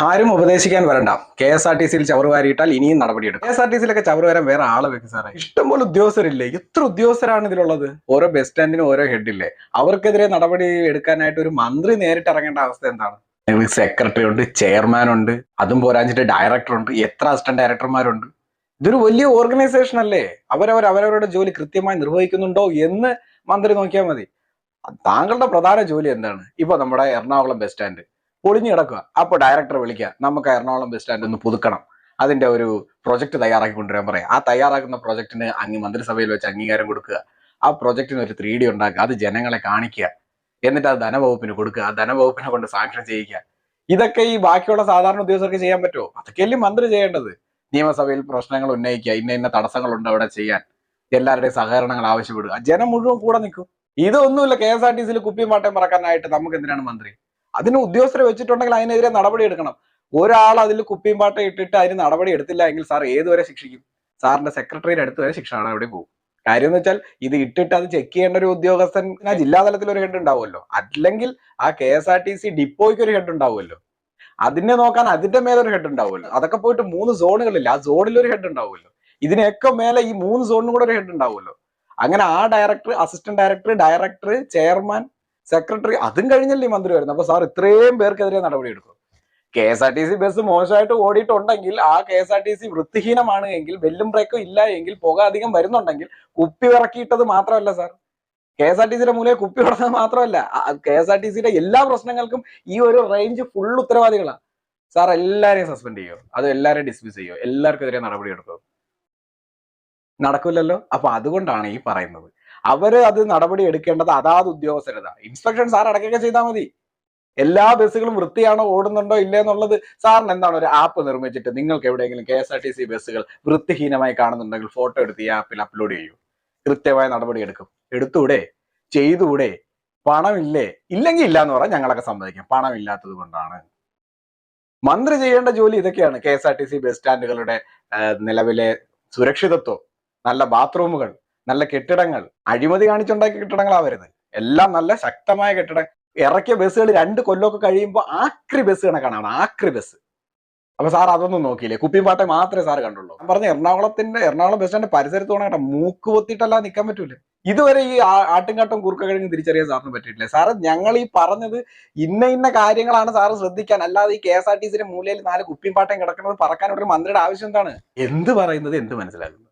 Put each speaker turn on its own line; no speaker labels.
ആരും ഉപദേശിക്കാൻ വരണ്ട. KSRTC ചവറ് വാരിയിട്ടാൽ ഇനിയും നടപടിയെടുക്കും. KSRTC ചവറ് വരാൻ വേറെ ആളെ വെക്കും സാറേ. ഇഷ്ടംപോലെ ഉദ്യോഗസ്ഥരില്ലേ? എത്ര ഉദ്യോഗസ്ഥരാണ് ഇതിലുള്ളത്? ഓരോ ബസ് സ്റ്റാൻഡിനും ഓരോ ഹെഡില്ലേ? അവർക്കെതിരെ നടപടി എടുക്കാനായിട്ട് ഒരു മന്ത്രി നേരിട്ട് ഇറങ്ങേണ്ട അവസ്ഥ എന്താണ്? സെക്രട്ടറി ഉണ്ട്, ചെയർമാൻ ഉണ്ട്, അതും പോരാഞ്ഞിട്ട് ഡയറക്ടർ ഉണ്ട്, എത്ര അസിസ്റ്റന്റ് ഡയറക്ടർമാരുണ്ട്? ഇതൊരു വലിയ ഓർഗനൈസേഷൻ അല്ലേ? അവരവരുടെ ജോലി കൃത്യമായി നിർവഹിക്കുന്നുണ്ടോ എന്ന് മന്ത്രി നോക്കിയാൽ മതി. താങ്കളുടെ പ്രധാന ജോലി എന്താണ്? ഇപ്പൊ നമ്മുടെ എറണാകുളം ബസ് സ്റ്റാൻഡ് പൊളിഞ്ഞു കിടക്കുക. അപ്പൊ ഡയറക്ടറെ വിളിക്കുക, നമുക്ക് എറണാകുളം ബസ് സ്റ്റാൻഡ് ഒന്ന് പുതുക്കണം, അതിന്റെ ഒരു പ്രൊജക്ട് തയ്യാറാക്കി കൊണ്ടുവരാൻ പറയാം. ആ തയ്യാറാക്കുന്ന പ്രൊജക്ടിന് മന്ത്രിസഭയിൽ വെച്ച് അംഗീകാരം കൊടുക്കുക. ആ പ്രൊജക്ടിന് ഒരു 3D ഉണ്ടാക്കുക, അത് ജനങ്ങളെ കാണിക്കുക, എന്നിട്ട് അത് ധനവകുപ്പിന് കൊടുക്കുക, ആ ധനവകുപ്പിനെ കൊണ്ട് സാങ്ഷൻ ചെയ്യിക്കുക. ഇതൊക്കെ ഈ ബാക്കിയുള്ള സാധാരണ ഉദ്യോഗസ്ഥർക്ക് ചെയ്യാൻ പറ്റുമോ? അതൊക്കെയല്ലേ മന്ത്രി ചെയ്യേണ്ടത്. നിയമസഭയിൽ പ്രശ്നങ്ങൾ ഉന്നയിക്കുക, ഇന്ന തടസ്സങ്ങളുണ്ട് അവിടെ ചെയ്യാൻ, എല്ലാവരുടെയും സഹകരണങ്ങൾ ആവശ്യപ്പെടുക, ജനം മുഴുവൻ കൂടെ നിൽക്കും. ഇതൊന്നുമില്ല. KSRTC കുപ്പിയും പാട്ടയും പറക്കാനായിട്ട് നമുക്ക് എന്തിനാണ് മന്ത്രി? അതിന് ഉദ്യോഗസ്ഥരെ വെച്ചിട്ടുണ്ടെങ്കിൽ അതിനെതിരെ നടപടി എടുക്കണം. ഒരാൾ അതിൽ കുപ്പിയും പാട്ടയും ഇട്ടിട്ട് അതിന് നടപടി എടുത്തില്ല എങ്കിൽ സാർ ഏതുവരെ ശിക്ഷിക്കും? സാറിന്റെ സെക്രട്ടറിയുടെ അടുത്ത് വരെ ശിക്ഷ നടപടി പോകും. കാര്യം എന്ന് വെച്ചാൽ ഇത് ഇട്ടിട്ട് അത് ചെക്ക് ചെയ്യേണ്ട ഒരു ഉദ്യോഗസ്ഥൻ ജില്ലാതലത്തിൽ ഒരു ഹെഡ് ഉണ്ടാവുമല്ലോ, അല്ലെങ്കിൽ ആ KSRTC ഡിപ്പോയ്ക്ക് ഒരു ഹെഡ് ഉണ്ടാവുമല്ലോ, അതിനെ നോക്കാൻ അതിന്റെ മേലെ ഒരു ഹെഡ് ഉണ്ടാവുമല്ലോ. അതൊക്കെ പോയിട്ട് 3 സോണുകളില്ല, ആ സോണിൽ ഒരു ഹെഡ് ഉണ്ടാവുമല്ലോ. ഇതിനൊക്കെ മേലെ ഈ 3 സോണിനും കൂടെ ഒരു ഹെഡ് ഉണ്ടാവുമല്ലോ. അങ്ങനെ ആ director, assistant director, director, chairman, secretary, അതും കഴിഞ്ഞല്ലേ ഈ മന്ത്രി വരുന്നത്. അപ്പൊ സാർ ഇത്രയും പേർക്കെതിരെ നടപടി എടുക്കും. KSRTC ബസ് മോശമായിട്ട് ഓടിയിട്ടുണ്ടെങ്കിൽ, ആ KSRTC വൃത്തിഹീനമാണ് എങ്കിൽ, ബെല്ലും ബ്രേക്കും ഇല്ല എങ്കിൽ, പുക അധികം വരുന്നുണ്ടെങ്കിൽ, കുപ്പി ഇറക്കിയിട്ടത് മാത്രമല്ല സാർ, KSRTC മൂലം കുപ്പി കൊടുത്തത് മാത്രമല്ല, KSRTC എല്ലാ പ്രശ്നങ്ങൾക്കും ഈ ഒരു റേഞ്ച് ഫുൾ ഉത്തരവാദികളാണ്. സാർ എല്ലാരെയും സസ്പെൻഡ് ചെയ്യോ? അത് എല്ലാരെയും ഡിസ്മിസ് ചെയ്യോ? എല്ലാവർക്കെതിരെ നടപടി എടുക്കോ? നടക്കില്ലല്ലോ. അപ്പൊ അതുകൊണ്ടാണ് ഈ പറയുന്നത്, അവര് അത് നടപടി എടുക്കേണ്ടത് അതാത് ഉദ്യോഗസ്ഥരതാ. ഇൻസ്പെക്ഷൻ സാർ ഇടയ്ക്കൊക്കെ ചെയ്താൽ മതി. എല്ലാ ബസ്സുകളും വൃത്തിയാണോ, ഓടുന്നുണ്ടോ ഇല്ലേ എന്നുള്ളത് സാറിന് എന്താണ്, ഒരു ആപ്പ് നിർമ്മിച്ചിട്ട് നിങ്ങൾക്ക് എവിടെയെങ്കിലും KSRTC ബസ്സുകൾ വൃത്തിഹീനമായി കാണുന്നുണ്ടെങ്കിൽ ഫോട്ടോ എടുത്ത് ഈ ആപ്പിൽ അപ്ലോഡ് ചെയ്യൂ. കൃത്യമായ നടപടി എടുക്കും. എടുത്തൂടെ? ചെയ്തുകൂടെ? പണമില്ലേ? ഇല്ലെങ്കിൽ ഇല്ല എന്ന് പറഞ്ഞാൽ ഞങ്ങളൊക്കെ സമ്മതിക്കും, പണമില്ലാത്തത് കൊണ്ടാണ്. മന്ത്രി ചെയ്യേണ്ട ജോലി ഇതൊക്കെയാണ്. KSRTC ബസ് സ്റ്റാൻഡുകളുടെ നിലവിലെ സുരക്ഷിതത്വം, നല്ല ബാത്റൂമുകൾ, നല്ല കെട്ടിടങ്ങൾ, അഴിമതി കാണിച്ചുണ്ടാക്കിയ കെട്ടിടങ്ങളാവരുത്. എല്ലാം നല്ല ശക്തമായ കെട്ടിടം. ഇറക്കിയ ബസ്സുകൾ 2 കൊല്ലമൊക്കെ കഴിയുമ്പോൾ ആക്രി ബസ് കണക്കാണ്, ആക്രി ബസ്. അപ്പൊ സാർ അതൊന്നും നോക്കിയില്ലേ? കുപ്പിയും മാത്രമേ സാർ കണ്ടുള്ളൂ. ഞാൻ പറഞ്ഞ എറണാകുളം ബസ് സ്റ്റാൻഡ് പരിസരത്ത് പോകണം കേട്ടോ, മൂക്ക് പൊത്തിയിട്ടല്ല നിൽക്കാൻ പറ്റൂല. ഇതുവരെ ഈ ആട്ടുംകാട്ടും കുറുക്കക്കിഴങ്ങ് തിരിച്ചറിയാൻ സാറിന് പറ്റിയിട്ടില്ല. സാറ് ഞങ്ങൾ ഈ പറഞ്ഞത് ഇന്ന കാര്യങ്ങളാണ് സാറ് ശ്രദ്ധിക്കാൻ, അല്ലാതെ ഈ KSRTC മൂലയിൽ 4 കുപ്പിയും പാട്ടയും കിടക്കുന്നത് പറക്കാനുള്ള ഒരു മന്ത്രിയുടെ ആവശ്യം എന്താണ്? എന്ത് പറയുന്നത് എന്ത് മനസ്സിലാകുന്നത്?